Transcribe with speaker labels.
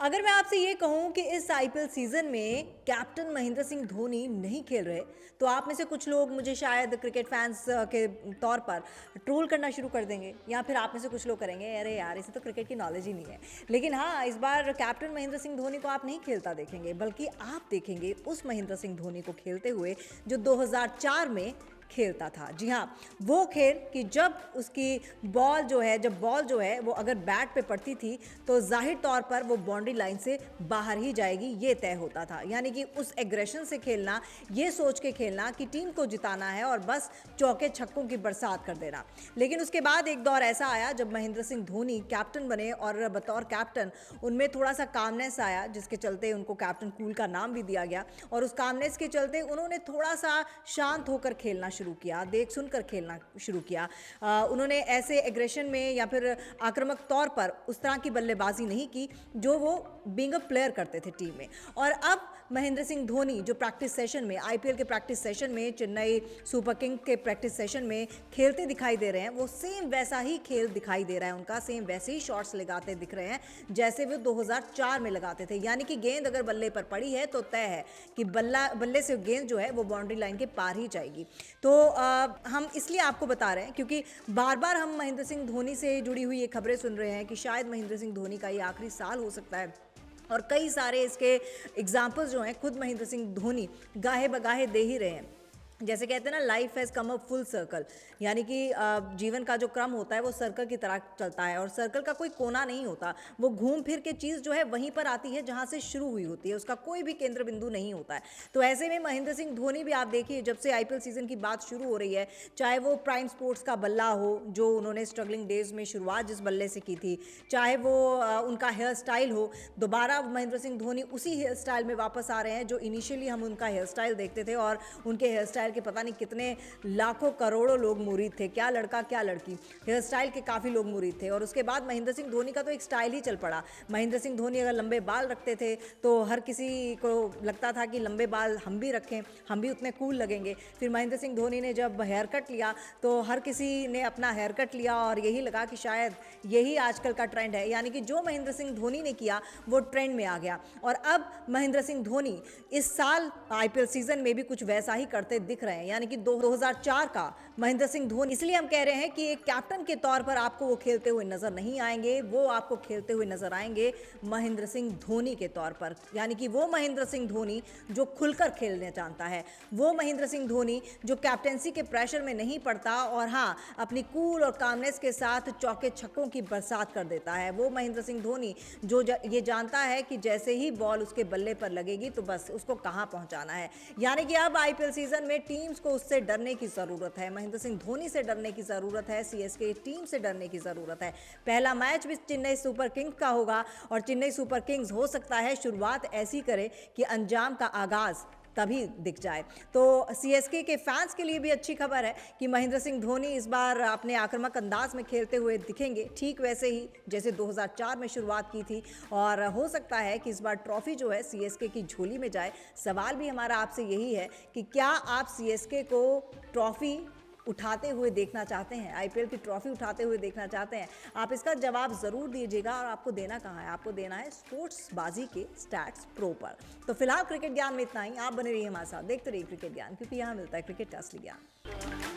Speaker 1: अगर मैं आपसे ये कहूँ कि इस आईपीएल सीज़न में कैप्टन महेंद्र सिंह धोनी नहीं खेल रहे, तो आप में से कुछ लोग मुझे शायद क्रिकेट फैंस के तौर पर ट्रोल करना शुरू कर देंगे या फिर आप में से कुछ लोग करेंगे, अरे यार इसे तो क्रिकेट की नॉलेज ही नहीं है। लेकिन हाँ, इस बार कैप्टन महेंद्र सिंह धोनी को आप नहीं खेलता देखेंगे, बल्कि आप देखेंगे उस महेंद्र सिंह धोनी को खेलते हुए जो 2004 में खेलता था। जी हाँ, वो खेल कि जब उसकी बॉल जो है वो अगर बैट पे पड़ती थी तो ज़ाहिर तौर पर वो बाउंड्री लाइन से बाहर ही जाएगी, ये तय होता था। यानी कि उस एग्रेशन से खेलना, ये सोच के खेलना कि टीम को जिताना है और बस चौके छक्कों की बरसात कर देना। लेकिन उसके बाद एक दौर ऐसा आया जब महेंद्र सिंह धोनी कैप्टन बने और बतौर कैप्टन उनमें थोड़ा सा कामनेस आया, जिसके चलते उनको कैप्टन कूल का नाम भी दिया गया। और उस कामनेस के चलते उन्होंने थोड़ा सा शांत होकर खेलना शुरू किया, देख सुनकर खेलना शुरू किया। उन्होंने ऐसे एग्रेशन में या फिर आक्रामक तौर पर उस तरह की बल्लेबाजी नहीं की जो वो बीइंग अ प्लेयर करते थे टीम में। और अब महेंद्र सिंह धोनी जो प्रैक्टिस सेशन में, आईपीएल के प्रैक्टिस सेशन में, चेन्नई सुपर किंग के प्रैक्टिस सेशन में खेलते दिखाई दे रहे हैं, वो सेम वैसा ही खेल दिखाई दे रहा है उनका, सेम वैसे ही शॉट्स लगाते दिख रहे हैं जैसे वो 2004 में लगाते थे। यानी कि गेंद अगर बल्ले पर पड़ी है तो तय है कि बल्ले से गेंद जो है वो बाउंड्री लाइन के पार ही जाएगी। तो हम इसलिए आपको बता रहे हैं क्योंकि बार बार हम महेंद्र सिंह धोनी से जुड़ी हुई ये खबरें सुन रहे हैं कि शायद महेंद्र सिंह धोनी का ये आखिरी साल हो सकता है। और कई सारे इसके एग्जाम्पल्स जो हैं खुद महेंद्र सिंह धोनी गाहे बगाहे दे ही रहे हैं। जैसे कहते हैं ना, life has come a full circle, यानी कि जीवन का जो क्रम होता है वो सर्कल की तरह चलता है और सर्कल का कोई कोना नहीं होता, वो घूम फिर के चीज़ जो है वहीं पर आती है जहाँ से शुरू हुई होती है, उसका कोई भी केंद्र बिंदु नहीं होता है। तो ऐसे में महेंद्र सिंह धोनी भी आप देखिए, जब से आईपीएल सीजन की बात शुरू हो रही है, चाहे वो प्राइम स्पोर्ट्स का बल्ला हो जो उन्होंने स्ट्रगलिंग डेज में शुरुआत जिस बल्ले से की थी, चाहे वो उनका हेयर स्टाइल हो, दोबारा महेंद्र सिंह धोनी उसी हेयर स्टाइल में वापस आ रहे हैं जो इनिशियली हम उनका हेयर स्टाइल देखते थे और उनके हेयर स्टाइल के पता नहीं कितने लाखों करोड़ों लोग मुरीद थे, क्या लड़का क्या लड़की, हेयर स्टाइल के काफ़ी लोग मुरीद थे। और उसके बाद महेंद्र सिंह धोनी का तो एक स्टाइल ही चल पड़ा। महेंद्र सिंह धोनी अगर लंबे बाल रखते थे तो हर किसी को लगता था कि लंबे बाल हम भी रखें, हम भी उतने कूल लगेंगे। फिर महेंद्र सिंह धोनी ने जब हेयर कट लिया तो हर किसी ने अपना हेयर कट लिया और यही लगा कि शायद यही आजकल का ट्रेंड है। यानी कि जो महेंद्र सिंह धोनी ने किया वो ट्रेंड में आ गया। और अब महेंद्र सिंह धोनी इस साल आईपीएल सीजन में भी कुछ वैसा ही करते दिख रहे हैं। यानी कि 2004 का महेंद्र सिंह धोनी, इसलिए हम कह रहे हैं कि एक कैप्टन के तौर पर आपको वो खेलते हुए नजर नहीं आएंगे, वो आपको खेलते हुए नजर आएंगे महेंद्र सिंह धोनी के तौर पर। यानी कि वो महेंद्र सिंह धोनी जो खुलकर खेलने जानता है, वो महेंद्र सिंह धोनी जो कैप्टेंसी के प्रेशर में नहीं पड़ता और हाँ, अपनी कूल और कामनेस के साथ चौके छक्कों की बरसात कर देता है। वो महेंद्र सिंह धोनी जो ये जानता है कि जैसे ही बॉल उसके बल्ले पर लगेगी तो बस उसको कहां पहुंचाना है। यानी कि अब आईपीएल सीजन में टीम्स को उससे डरने की ज़रूरत है, महेंद्र सिंह धोनी से डरने की ज़रूरत है, सीएसके टीम से डरने की ज़रूरत है। पहला मैच भी चेन्नई सुपर किंग्स का होगा और चेन्नई सुपर किंग्स हो सकता है शुरुआत ऐसी करे कि अंजाम का आगाज़ तभी दिख जाए। तो सीएसके के फैंस के लिए भी अच्छी खबर है कि महेंद्र सिंह धोनी इस बार अपने आक्रामक अंदाज में खेलते हुए दिखेंगे, ठीक वैसे ही जैसे 2004 में शुरुआत की थी। और हो सकता है कि इस बार ट्रॉफी जो है सीएसके की झोली में जाए। सवाल भी हमारा आपसे यही है कि क्या आप सीएसके को ट्रॉफी उठाते हुए देखना चाहते हैं, आईपीएल की ट्रॉफी उठाते हुए देखना चाहते हैं? आप इसका जवाब ज़रूर दीजिएगा। और आपको देना कहाँ है, आपको देना है स्पोर्ट्स बाजी के स्टैट्स प्रो पर। तो फिलहाल क्रिकेट ज्ञान में इतना ही। आप बने रहिए हमारे साथ, देखते रहिए क्रिकेट ज्ञान, क्योंकि यहाँ मिलता है क्रिकेट का असली ज्ञान।